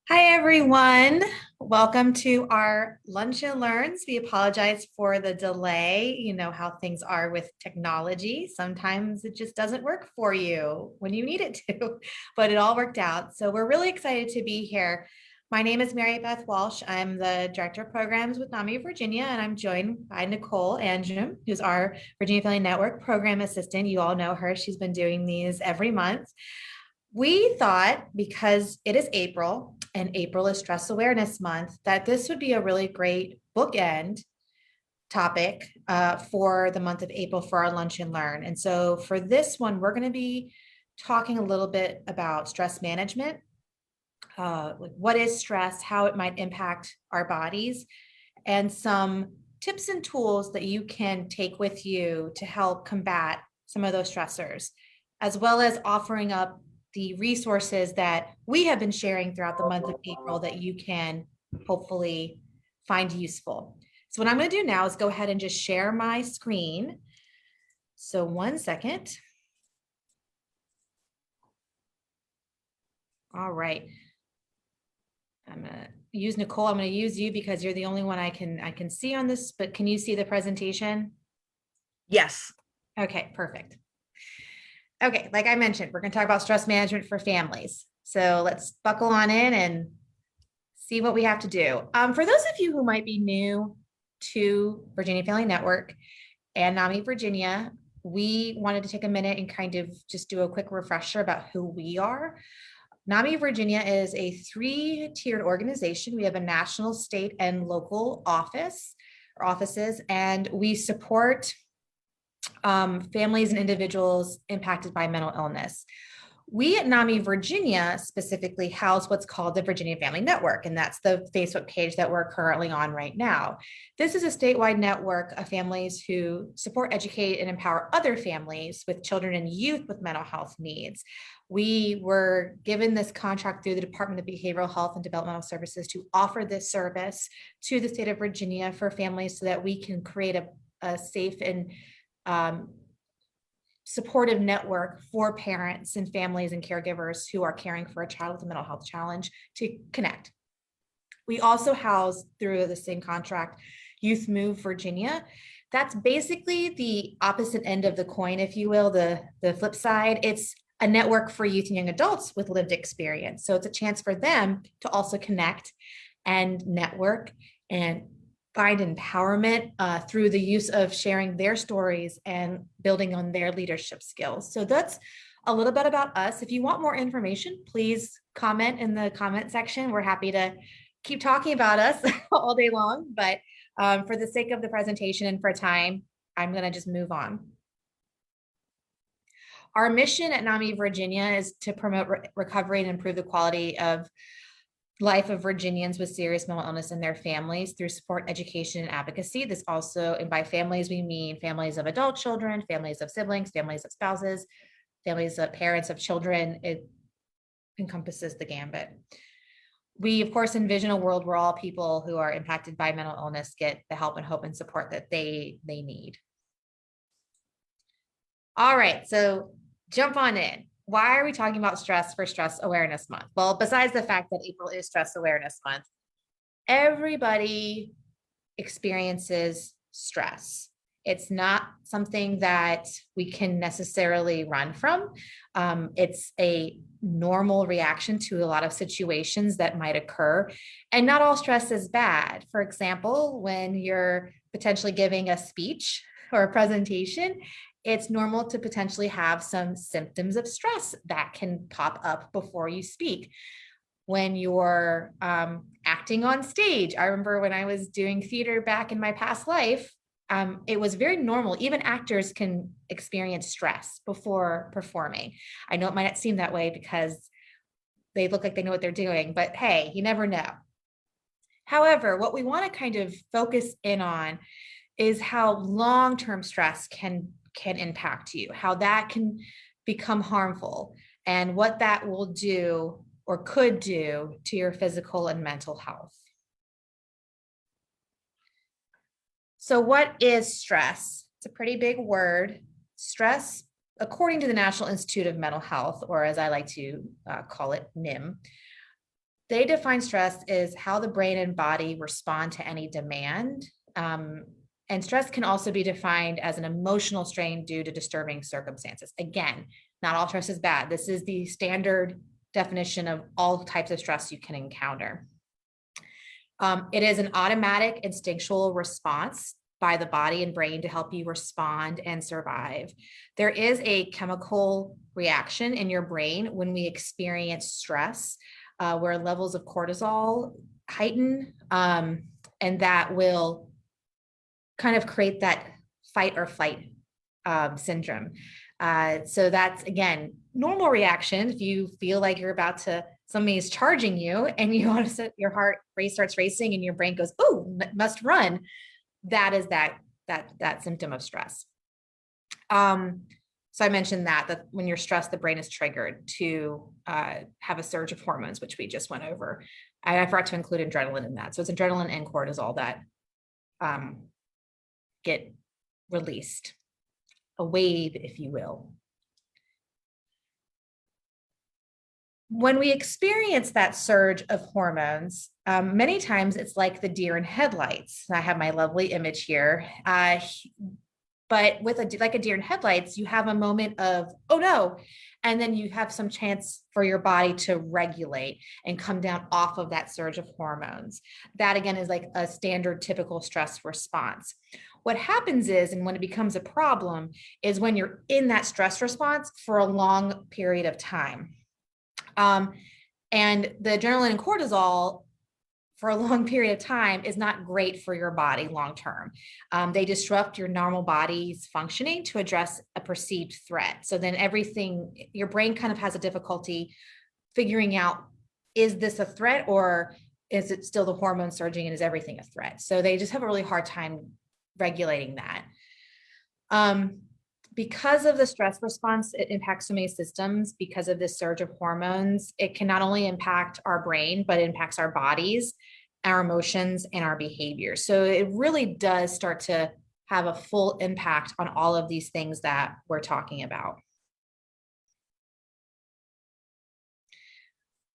Hi, everyone. Welcome to our Lunch and Learns. We apologize for the delay. You know how things are with technology. Sometimes it just doesn't work for you when you need it to, but it all worked out. So we're really excited to be here. My name is Beth Walsh. I'm the Director of Programs with NAMI Virginia, and I'm joined by Nicole Angem, who's our Virginia Family Network Program Assistant. You all know her. She's been doing these every month. We thought because it is April and April is Stress Awareness Month, that this would be a really great bookend topic for the month of April for our Lunch and Learn. And so for this one, we're going to be talking a little bit about stress management, like what is stress, how it might impact our bodies, and some tips and tools that you can take with you to help combat some of those stressors, as well as offering up the resources that we have been sharing throughout the month of April that you can hopefully find useful. So what I'm going to do now is go ahead and just share my screen. So 1 second. All right. I'm going to use Nicole. I'm going to use you because you're the only one I can see on this, but can you see the presentation? Yes. Okay, perfect. Okay, like I mentioned, we're going to talk about stress management for families. So let's buckle on in and see what we have to do. For those of you who might be new to Virginia Family Network and NAMI Virginia, we wanted to take a minute and kind of just do a quick refresher about who we are. NAMI Virginia is a 3-tiered organization. We have a national, state, and local offices, and we support families and individuals impacted by mental illness. We at NAMI Virginia specifically house what's called the Virginia Family Network, and that's the Facebook page that we're currently on right now. This is a statewide network of families who support, educate, and empower other families with children and youth with mental health needs. We were given this contract through the Department of Behavioral Health and Developmental Services to offer this service to the state of Virginia for families so that we can create a safe and supportive network for parents and families and caregivers who are caring for a child with a mental health challenge to connect. We also house through the same contract Youth Move Virginia. That's basically the opposite end of the coin, if you will, the flip side. It's a network for youth and young adults with lived experience. So it's a chance for them to also connect and network and find empowerment through the use of sharing their stories and building on their leadership skills. So that's a little bit about us. If you want more information, please comment in the comment section. We're happy to keep talking about us all day long, but for the sake of the presentation and for time, I'm going to just move on. Our mission at NAMI Virginia is to promote recovery and improve the quality of life of Virginians with serious mental illness and their families through support, education, and advocacy. This also, and by families, we mean families of adult children, families of siblings, families of spouses, families of parents of children. It encompasses the gambit. We, of course, envision a world where all people who are impacted by mental illness get the help and hope and support that they need. All right, so jump on in. Why are we talking about stress for Stress Awareness Month? Well, besides the fact that April is Stress Awareness Month, everybody experiences stress. It's not something that we can necessarily run from. It's a normal reaction to a lot of situations that might occur, and not all stress is bad. For example, when you're potentially giving a speech or a presentation, it's normal to potentially have some symptoms of stress that can pop up before you speak. When you're acting on stage, I remember when I was doing theater back in my past life, it was very normal. Even actors can experience stress before performing. I know it might not seem that way because they look like they know what they're doing, but hey, you never know. However, what we want to kind of focus in on is how long-term stress can impact you, how that can become harmful, and what that will do or could do to your physical and mental health. So what is stress? It's a pretty big word. Stress, according to the National Institute of Mental Health, or as I like to call it, NIM, They define stress as how the brain and body respond to any demand. And stress can also be defined as an emotional strain due to disturbing circumstances. Again, not all stress is bad. This is the standard definition of all types of stress you can encounter. It is an automatic instinctual response by the body and brain to help you respond and survive. There is a chemical reaction in your brain when we experience stress, where levels of cortisol heighten, and that will kind of create that fight or flight syndrome. So that's, again, normal reaction. If you feel like you're about to, somebody is charging you and you want to set your heart rate starts racing and your brain goes, oh, must run. That is that symptom of stress. So I mentioned that when you're stressed, the brain is triggered to have a surge of hormones, which we just went over. I forgot to include adrenaline in that. So it's adrenaline and cortisol that get released, a wave, if you will. When we experience that surge of hormones, many times it's like the deer in headlights. I have my lovely image here. But with like a deer in headlights, you have a moment of, oh no, and then you have some chance for your body to regulate and come down off of that surge of hormones. That again is like a standard typical stress response. What happens is, and when it becomes a problem, is when you're in that stress response for a long period of time. And the adrenaline and cortisol for a long period of time is not great for your body long term. They disrupt your normal body's functioning to address a perceived threat. So then everything, your brain kind of has a difficulty figuring out, is this a threat or is it still the hormone surging and is everything a threat? So they just have a really hard time regulating that. Because of the stress response, it impacts so many systems because of this surge of hormones. It can not only impact our brain, but it impacts our bodies, our emotions, and our behaviors. So it really does start to have a full impact on all of these things that we're talking about.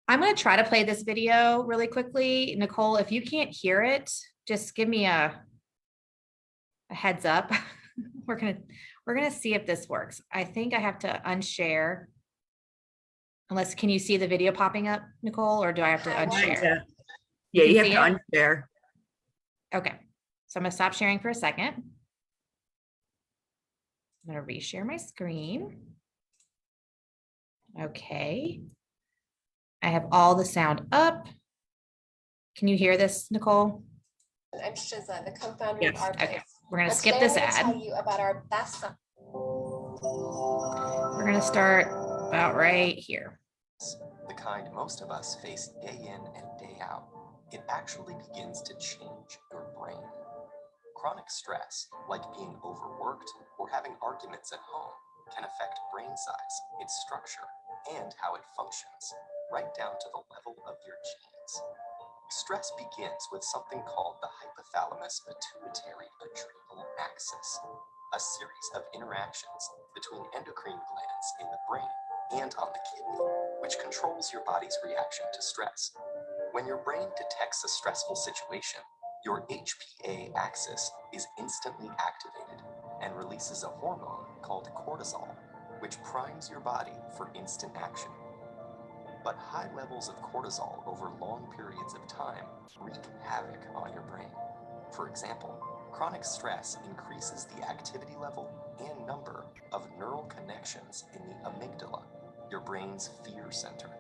I'm going to try to play this video really quickly. Nicole, if you can't hear it, just give me a heads up. We're gonna see if this works. I think I have to unshare. Unless, can you see the video popping up, Nicole, or do I have to unshare? Yeah, you have to unshare. Okay, so I'm gonna stop sharing for a second. I'm gonna reshare my screen. Okay. I have all the sound up. Can you hear this, Nicole? I'm Shiza, the co-founder Yes. of our Okay, place. we're gonna skip this ad. I'm going to tell you about our best. We're gonna start about right here. The kind most of us face day in and day out. It actually begins to change your brain. Chronic stress, like being overworked or having arguments at home, can affect brain size, its structure, and how it functions, right down to the level of your genes. Stress begins with something called the hypothalamus pituitary adrenal axis, a series of interactions between endocrine glands in the brain and on the kidney, which controls your body's reaction to stress. When your brain detects a stressful situation, your HPA axis is instantly activated and releases a hormone called cortisol, which primes your body for instant action. But high levels of cortisol over long periods of time wreak havoc on your brain. For example, chronic stress increases the activity level and number of neural connections in the amygdala, your brain's fear center.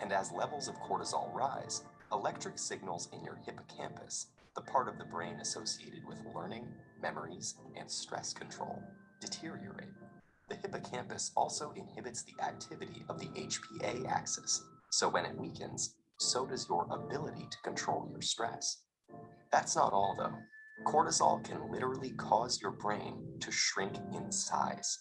And as levels of cortisol rise, electric signals in your hippocampus, the part of the brain associated with learning, memories, and stress control, deteriorate. The hippocampus also inhibits the activity of the HPA axis, so when it weakens, so does your ability to control your stress. That's not all, though. Cortisol can literally cause your brain to shrink in size.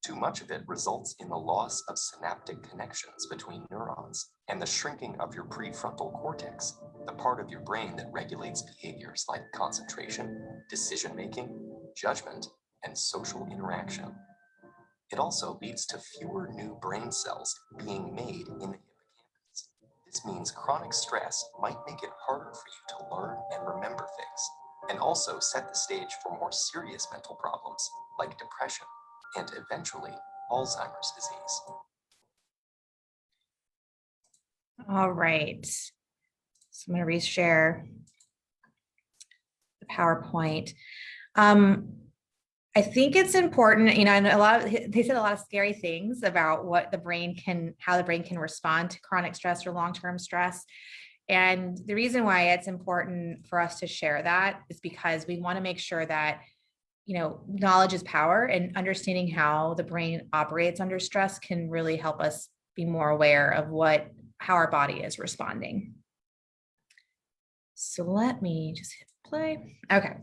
Too much of it results in the loss of synaptic connections between neurons and the shrinking of your prefrontal cortex, the part of your brain that regulates behaviors like concentration, decision-making, judgment, and social interaction. It also leads to fewer new brain cells being made in the hippocampus. This means chronic stress might make it harder for you to learn and remember things, and also set the stage for more serious mental problems like depression and eventually Alzheimer's disease. All right. So I'm going to reshare the PowerPoint. I think it's important, you know, and they said a lot of scary things about how the brain can respond to chronic stress or long-term stress. And the reason why it's important for us to share that is because we want to make sure that, you know, knowledge is power, and understanding how the brain operates under stress can really help us be more aware of how our body is responding. So let me just hit play. Okay.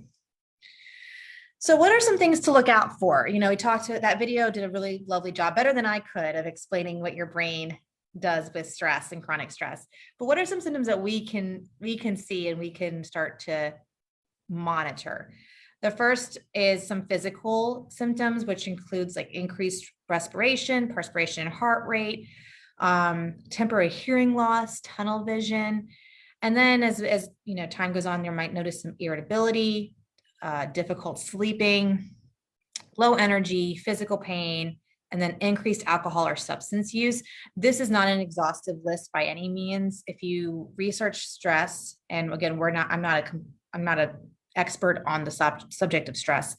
So what are some things to look out for? You know, that video did a really lovely job, better than I could, of explaining what your brain does with stress and chronic stress. But what are some symptoms that we can see and we can start to monitor? The first is some physical symptoms, which includes like increased respiration, perspiration and heart rate, temporary hearing loss, tunnel vision. And then as you know, time goes on, you might notice some irritability, difficult sleeping, low energy, physical pain, and then increased alcohol or substance use. This is not an exhaustive list by any means. If you research stress, and again, I'm not an expert on the subject of stress,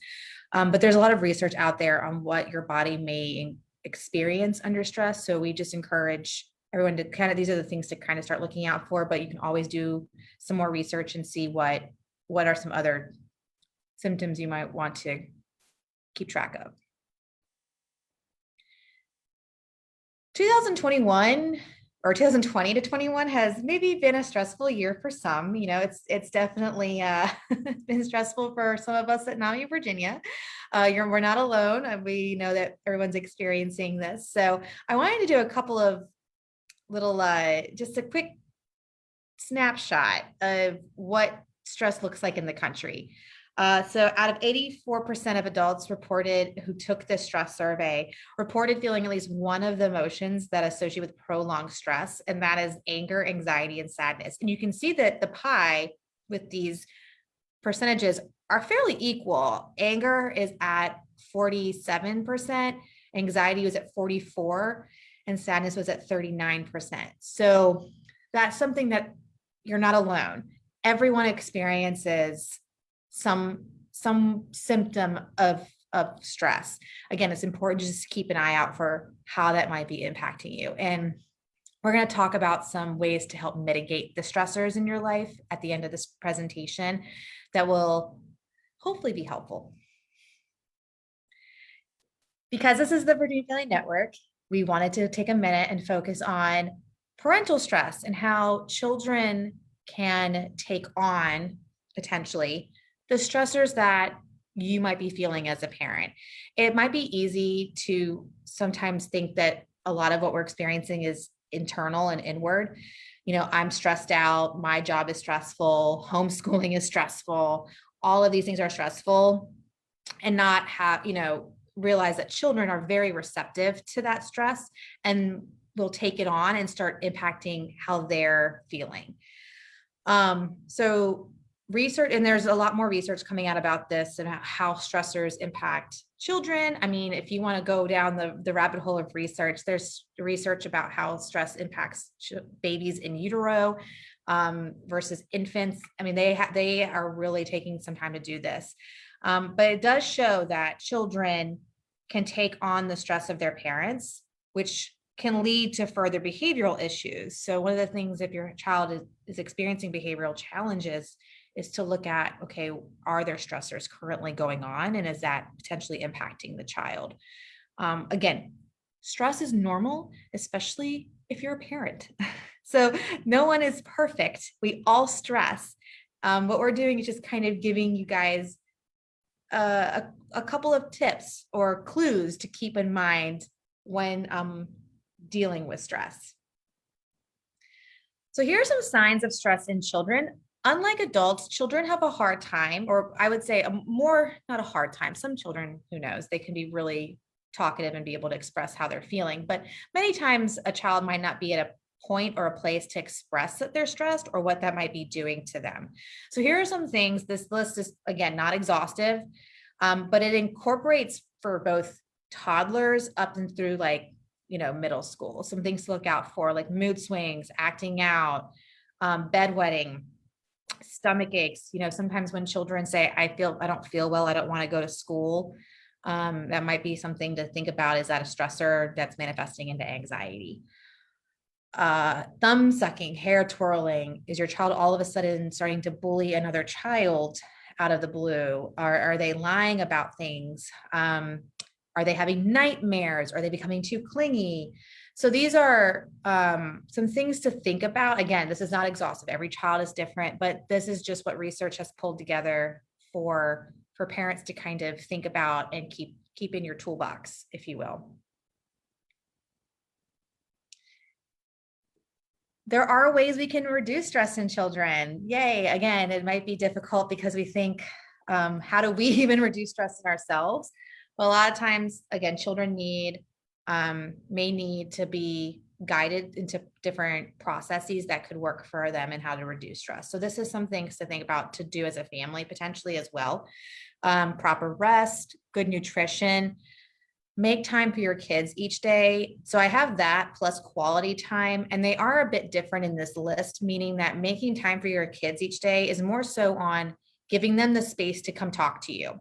but there's a lot of research out there on what your body may experience under stress. So we just encourage everyone to these are the things to kind of start looking out for, but you can always do some more research and see what are some other symptoms you might want to keep track of. 2021 or 2020 to 21 has maybe been a stressful year for some. You know, it's definitely been stressful for some of us at NAMI Virginia. We're not alone, and we know that everyone's experiencing this. So I wanted to do a couple of little, just a quick snapshot of what stress looks like in the country. So out of 84% of adults who took this stress survey reported feeling at least one of the emotions that associate with prolonged stress, and that is anger, anxiety, and sadness. And you can see that the pie with these percentages are fairly equal. Anger is at 47%, anxiety was at 44%, and sadness was at 39%. So that's something that you're not alone. Everyone experiences some symptom of stress. Again, it's important to just keep an eye out for how that might be impacting you. And we're going to talk about some ways to help mitigate the stressors in your life at the end of this presentation that will hopefully be helpful. Because this is the Virginia Family Network, we wanted to take a minute and focus on parental stress and how children can take on potentially the stressors that you might be feeling as a parent. It might be easy to sometimes think that a lot of what we're experiencing is internal and inward. You know, I'm stressed out, my job is stressful, homeschooling is stressful, all of these things are stressful, and not realize that children are very receptive to that stress and will take it on and start impacting how they're feeling. So research, and there's a lot more research coming out about this and how stressors impact children. I mean, if you want to go down the rabbit hole of research, there's research about how stress impacts babies in utero versus infants. I mean, they are really taking some time to do this. But it does show that children can take on the stress of their parents, which can lead to further behavioral issues. So one of the things, if your child is experiencing behavioral challenges, is to look at, okay, are there stressors currently going on? And is that potentially impacting the child? Again, stress is normal, especially if you're a parent. So no one is perfect. We all stress. What we're doing is just kind of giving you guys a couple of tips or clues to keep in mind when dealing with stress. So here are some signs of stress in children. Unlike adults, children have a hard time, or I would say not a hard time. Some children, who knows, they can be really talkative and be able to express how they're feeling. But many times a child might not be at point or a place to express that they're stressed or what that might be doing to them. So here are some things. This list is, again, not exhaustive, but it incorporates for both toddlers up and through like, middle school. Some things to look out for, like mood swings, acting out, bedwetting, stomach aches. Sometimes when children say, I don't feel well, I don't want to go to school. That might be something to think about. Is that a stressor that's manifesting into anxiety? Thumb sucking, hair twirling. Is your child all of a sudden starting to bully another child out of the blue? Are they lying about things? Are they having nightmares? Are they becoming too clingy? So these are some things to think about. Again, this is not exhaustive. Every child is different, but this is just what research has pulled together for parents to kind of think about and keep in your toolbox, if you will. There are ways we can reduce stress in children. Yay. Again, it might be difficult because we think, how do we even reduce stress in ourselves? Well, a lot of times, again, children may need to be guided into different processes that could work for them and how to reduce stress. So this is some things to think about to do as a family potentially as well. Proper rest, good nutrition, make time for your kids each day. So I have that plus quality time, and they are a bit different in this list, meaning that making time for your kids each day is more so on giving them the space to come talk to you.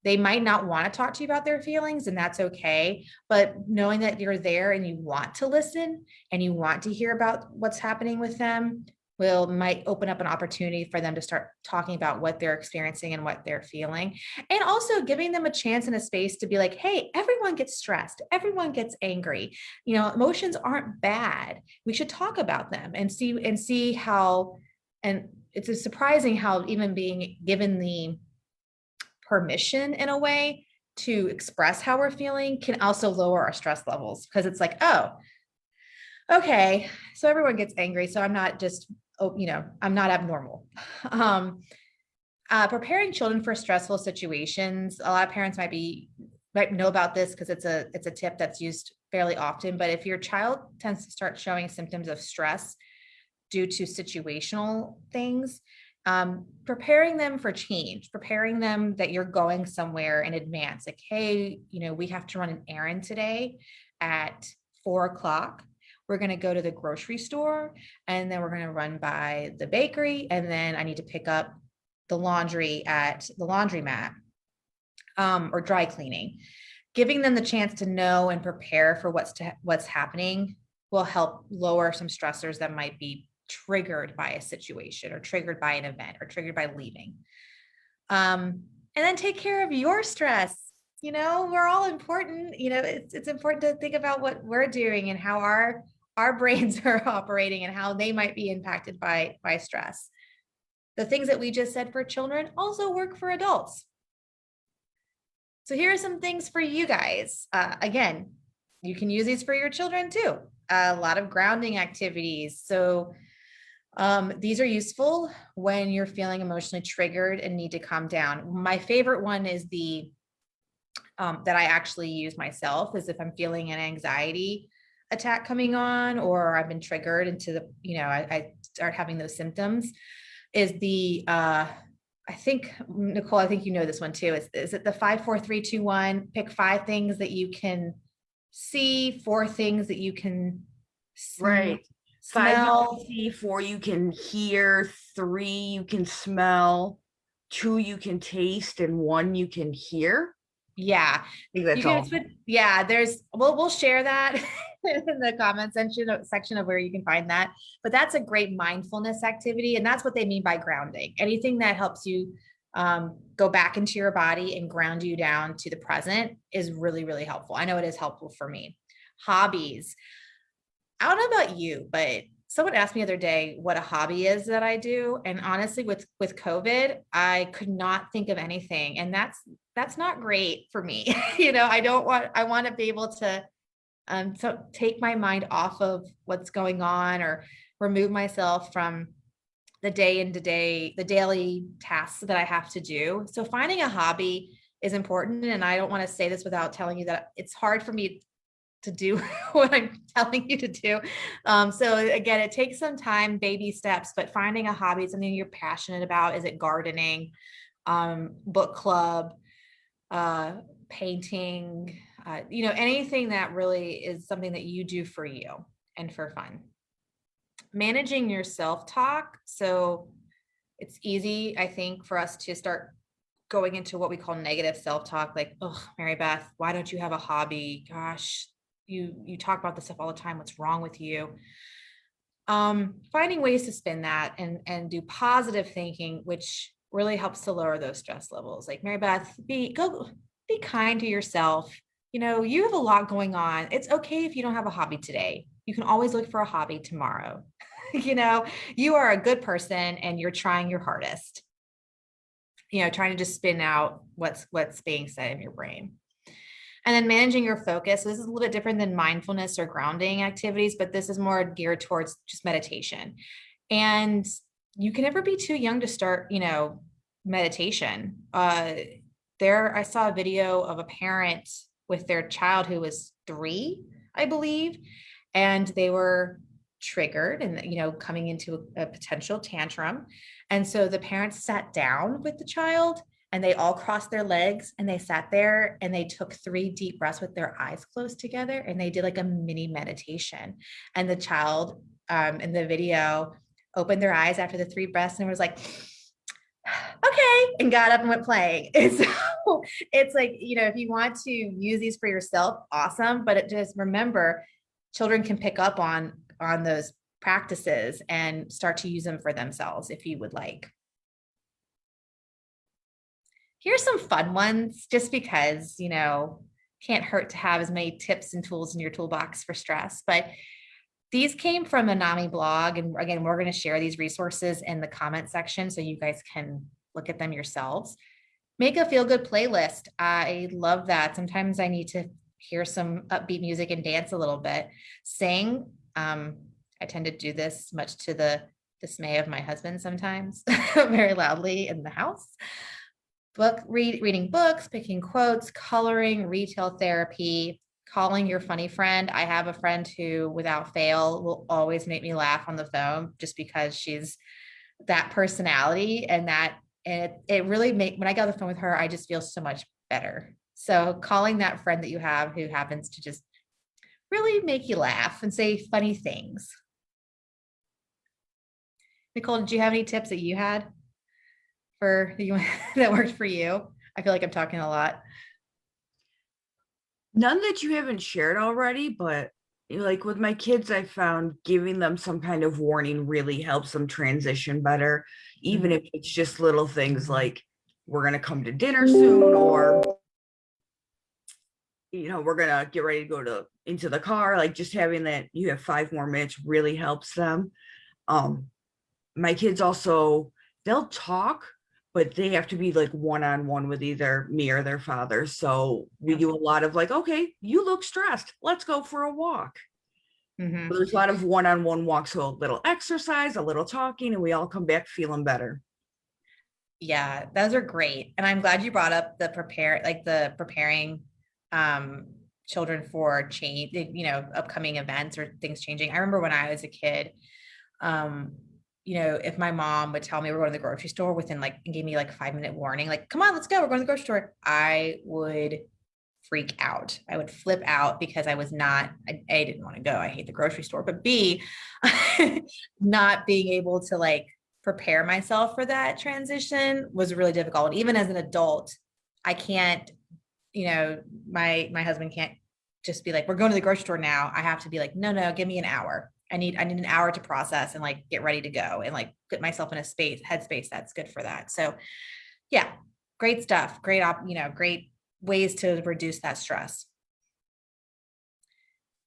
They might not want to talk to you about their feelings, and that's okay. But knowing that you're there and you want to listen and you want to hear about what's happening with them might open up an opportunity for them to start talking about what they're experiencing and what they're feeling. And also giving them a chance and a space to be like, hey, everyone gets stressed. Everyone gets angry. Emotions aren't bad. We should talk about them and see how, and it's surprising how even being given the permission in a way to express how we're feeling can also lower our stress levels, because it's like, oh, okay, so everyone gets angry, so I'm not just, I'm not abnormal. Preparing children for stressful situations. A lot of parents might know about this because it's a tip that's used fairly often. But if your child tends to start showing symptoms of stress due to situational things, preparing them for change, preparing them that you're going somewhere in advance. Like, hey, we have to run an errand today at 4:00. We're going to go to the grocery store, and then we're going to run by the bakery, and then I need to pick up the laundry at the laundromat, or dry cleaning. Giving them the chance to know and prepare for what's happening will help lower some stressors that might be triggered by a situation or triggered by an event or triggered by leaving. And then take care of your stress. We're all important. It's important to think about what we're doing and how our brains are operating and how they might be impacted by stress. The things that we just said for children also work for adults. So here are some things for you guys. Again, you can use these for your children too. A lot of grounding activities. So these are useful when you're feeling emotionally triggered and need to calm down. My favorite one is that I actually use myself is if I'm feeling an anxiety attack coming on, or I've been triggered into I start having those symptoms, is I think, Nicole, I think you know this one too. Is it the 5, 4, 3, 2, 1? Pick 5 things that you can see, 4 things that you can Right. 5 you smell. can see, 4 you can hear, 3 you can smell, 2 you can taste, and 1 you can hear. Yeah. I think that's all. We'll share that in the comments section of where you can find that. But that's a great mindfulness activity. And that's what they mean by grounding. Anything that helps you go back into your body and ground you down to the present is really, really helpful. I know it is helpful for me. Hobbies. I don't know about you, but someone asked me the other day what a hobby is that I do. And honestly, with COVID, I could not think of anything. And that's not great for me. I want to be able to take my mind off of what's going on or remove myself from the daily tasks that I have to do. So finding a hobby is important. And I don't want to say this without telling you that it's hard for me to do what I'm telling you to do. So again, it takes some time, baby steps, but finding a hobby, something you're passionate about. Is it gardening, book club, painting, anything that really is something that you do for you and for fun. Managing your self-talk. So it's easy, I think, for us to start going into what we call negative self-talk, like, oh, Mary Beth, why don't you have a hobby? Gosh, you talk about this stuff all the time. What's wrong with you? Finding ways to spin that and do positive thinking, which really helps to lower those stress levels. Like, Mary Beth, be kind to yourself. You have a lot going on. It's okay if you don't have a hobby today. You can always look for a hobby tomorrow. You are a good person and you're trying your hardest. Trying to just spin out what's being said in your brain. And then managing your focus. So this is a little bit different than mindfulness or grounding activities, but this is more geared towards just meditation. And you can never be too young to start, meditation. I saw a video of a parent with their child who was 3, I believe, and they were triggered and, coming into a potential tantrum. And so the parents sat down with the child and they all crossed their legs and they sat there and they took 3 deep breaths with their eyes closed together. And they did like a mini meditation. And the child in the video opened their eyes after the 3 breaths and was like, okay, and got up and went playing. And so it's like, if you want to use these for yourself, awesome. But just remember, children can pick up on those practices and start to use them for themselves if you would like. Here's some fun ones, just because, can't hurt to have as many tips and tools in your toolbox for stress. But these came from a NAMI blog. And again, we're going to share these resources in the comment section so you guys can look at them yourselves. Make a feel-good playlist. I love that. Sometimes I need to hear some upbeat music and dance a little bit. Sing. I tend to do this, much to the dismay of my husband sometimes, very loudly in the house. Reading books, picking quotes, coloring, retail therapy, calling your funny friend. I have a friend who, without fail, will always make me laugh on the phone just because she's that personality, and it really when I get on the phone with her, I just feel so much better. So calling that friend that you have who happens to just really make you laugh and say funny things. Nicole, did you have any tips that you had that worked for you? I feel like I'm talking a lot. None that you haven't shared already, but like with my kids, I found giving them some kind of warning really helps them transition better, even if it's just little things like, we're going to come to dinner soon, or we're going to get ready to go into the car. Like, just having that you have 5 more minutes really helps them. My kids also, they'll talk, but they have to be like one-on-one with either me or their father. So we do a lot of like, okay, you look stressed, let's go for a walk. So there's a lot of one-on-one walks, so a little exercise, a little talking, and we all come back feeling better. Yeah, those are great. And I'm glad you brought up the preparing children for change, upcoming events or things changing. I remember when I was a kid, if my mom would tell me we're going to the grocery store and gave me like a 5-minute warning, like, come on, let's go, we're going to the grocery store, I would freak out. I would flip out because I didn't want to go. I hate the grocery store, but B, not being able to prepare myself for that transition was really difficult. And even as an adult, I can't, my husband can't just be like, we're going to the grocery store now. I have to be like, no, give me an hour. I need an hour to process and get ready to go and get myself in a headspace that's good for that. So yeah, great stuff. Great ways to reduce that stress.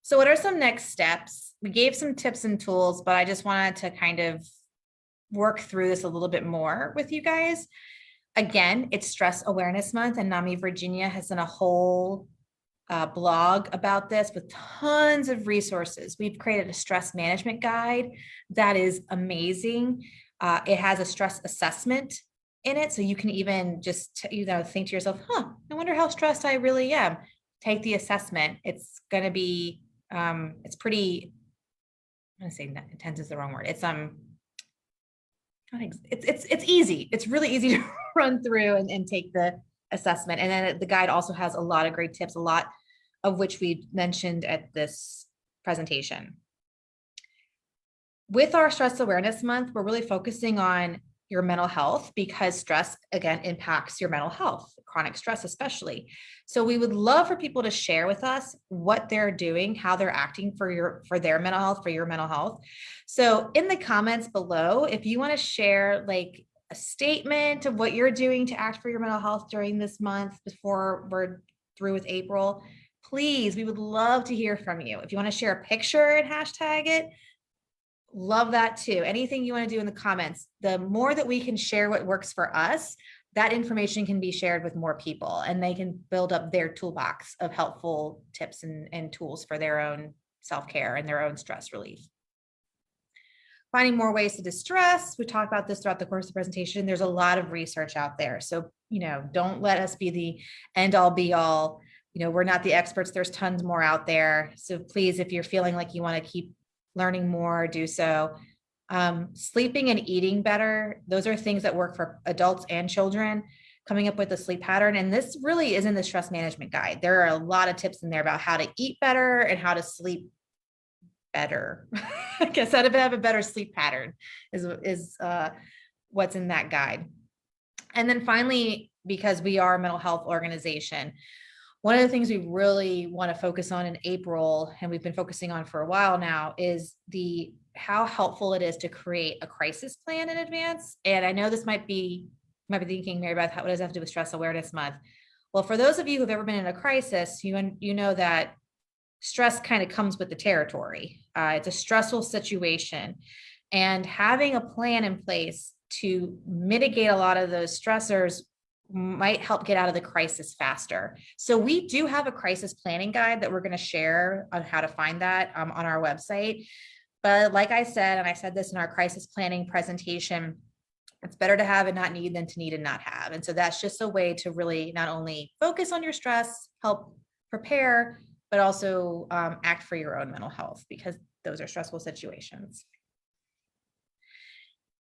So what are some next steps? We gave some tips and tools, but I just wanted to kind of work through this a little bit more with you guys. Again, it's Stress Awareness Month, and NAMI Virginia has done a whole blog about this with tons of resources. We've created a stress management guide that is amazing. It has a stress assessment in it, so you can even just think to yourself, I wonder how stressed I really am. take the assessment. It's going to be, it's pretty, I'm going to say intense is the wrong word. It's easy. It's really easy to run through and take the assessment. And then the guide also has a lot of great tips, a lot of which we mentioned at this presentation. With our Stress Awareness Month, we're really focusing on your mental health because stress, again, impacts your mental health, chronic stress especially. So we would love for people to share with us what they're doing, how they're acting for their mental health, for your mental health. So in the comments below, if you want to share like a statement of what you're doing to act for your mental health during this month before we're through with April, please, we would love to hear from you. If you want to share a picture and hashtag it, love that too. Anything you want to do in the comments, the more that we can share what works for us, that information can be shared with more people and they can build up their toolbox of helpful tips and tools for their own self-care and their own stress relief. Finding more ways to distress. We talked about this throughout the course of the presentation. There's a lot of research out there. So, don't let us be the end all be all. We're not the experts. There's tons more out there. So please, if you're feeling like you want to keep learning more, do so. Sleeping and eating better. Those are things that work for adults and children, coming up with a sleep pattern. And this really is in the stress management guide. There are a lot of tips in there about how to eat better and how to sleep better. I guess how to have a better sleep pattern is what's in that guide. And then finally, because we are a mental health organization, one of the things we really want to focus on in April, and we've been focusing on for a while now, is how helpful it is to create a crisis plan in advance. And I know this might be thinking, Mary Beth, what does that have to do with Stress Awareness Month? Well, for those of you who've ever been in a crisis, you know that stress kind of comes with the territory. It's a stressful situation, and having a plan in place to mitigate a lot of those stressors might help get out of the crisis faster. So we do have a crisis planning guide that we're going to share on how to find that on our website. But like I said, and I said this in our crisis planning presentation, it's better to have and not need than to need and not have. And so that's just a way to really not only focus on your stress, help prepare, but also act for your own mental health because those are stressful situations.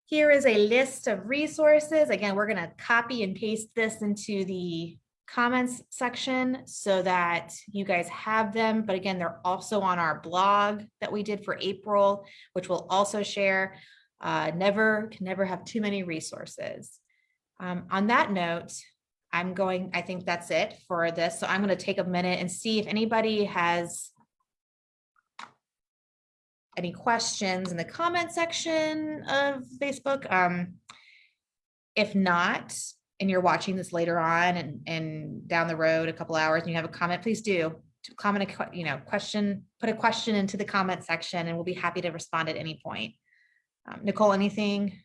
Here is a list of resources. Again, we're going to copy and paste this into the comments section so that you guys have them. But again, they're also on our blog that we did for April, which we'll also share. Can never have too many resources. On that note, I think that's it for this. So I'm going to take a minute and see if anybody has any questions in the comment section of Facebook. If not, and you're watching this later on and down the road a couple hours and you have a comment, please do comment question, put a question into the comment section and we'll be happy to respond at any point. Nicole, anything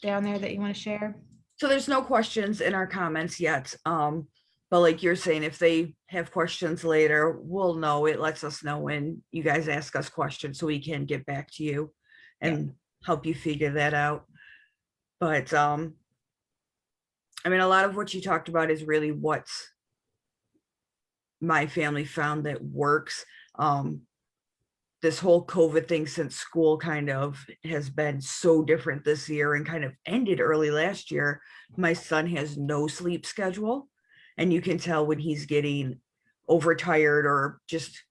down there that you want to share? So there's no questions in our comments yet. But like you're saying, if they have questions later, we'll know. It lets us know when you guys ask us questions so we can get back to you and help you figure that out. But I mean, a lot of what you talked about is really what my family found that works. This whole COVID thing since school kind of has been so different this year and kind of ended early last year. My son has no sleep schedule. And you can tell when he's getting overtired or just,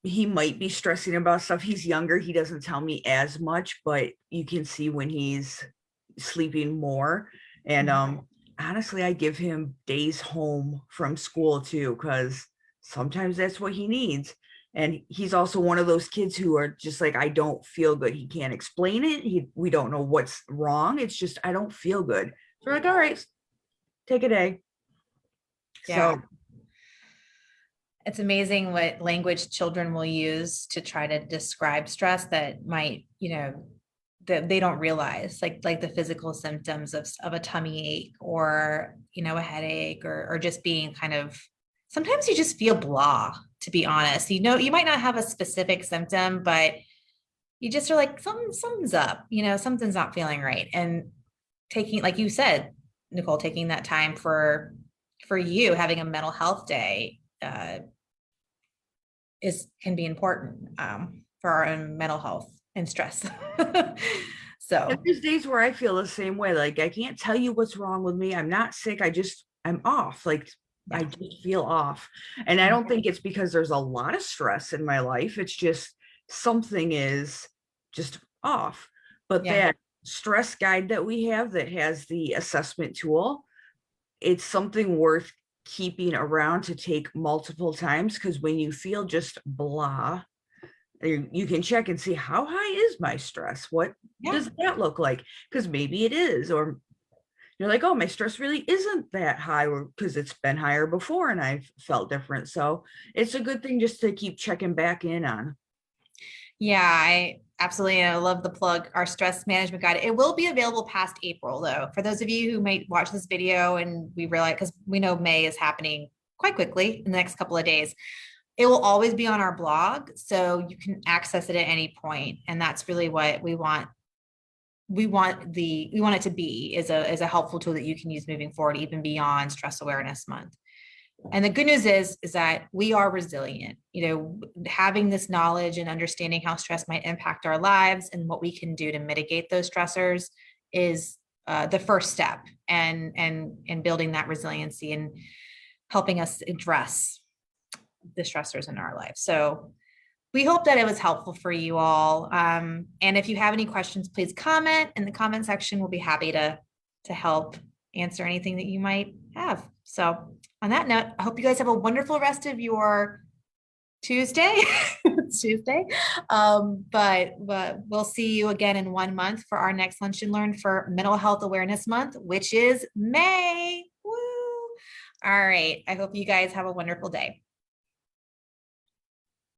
he might be stressing about stuff. He's younger. He doesn't tell me as much, but you can see when he's sleeping more. And honestly, I give him days home from school too, because sometimes that's what he needs. And he's also one of those kids who are just like, I don't feel good. He can't explain it. We don't know what's wrong. It's just, I don't feel good. So we're like, all right, take a day. Yeah. So it's amazing what language children will use to try to describe stress that might, that they don't realize, like the physical symptoms of a tummy ache or, a headache or just being kind of, sometimes you just feel blah, to be honest. You might not have a specific symptom, but you just are like, something's up, something's not feeling right. And taking, like you said, Nicole, taking that time for for you, having a mental health day can be important for our own mental health and stress. So And there's days where I feel the same way. Like I can't tell you what's wrong with me. I'm not sick. I'm off. Like I yeah. just feel off. And I don't think it's because there's a lot of stress in my life. It's just something is just off. But Yeah. that stress guide that we have that has the assessment tool, it's something worth keeping around to take multiple times, because when you feel just blah, you can check and see, how high is my stress? What Yeah. does that look like? Because maybe it is, or you're like, oh, my stress really isn't that high, or because it's been higher before and I've felt different. So it's a good thing just to keep checking back in on. Yeah, I absolutely, I love the plug, our stress management guide. It will be available past April though. For those of you who might watch this video and we realize, because we know May is happening quite quickly in the next couple of days, it will always be on our blog. So you can access it at any point. And that's really what we want. We want it to be is a helpful tool that you can use moving forward, even beyond Stress Awareness Month. And the good news is that we are resilient. You know, having this knowledge and understanding how stress might impact our lives and what we can do to mitigate those stressors is the first step, and building that resiliency and helping us address the stressors in our life. So we hope that it was helpful for you all. And if you have any questions, please comment in the comment section. We'll be happy to help answer anything that you might have. So on that note, I hope you guys have a wonderful rest of your Tuesday. Tuesday. But we'll see you again in 1 month for our next Lunch and Learn for Mental Health Awareness Month, which is May. Woo! All right. I hope you guys have a wonderful day.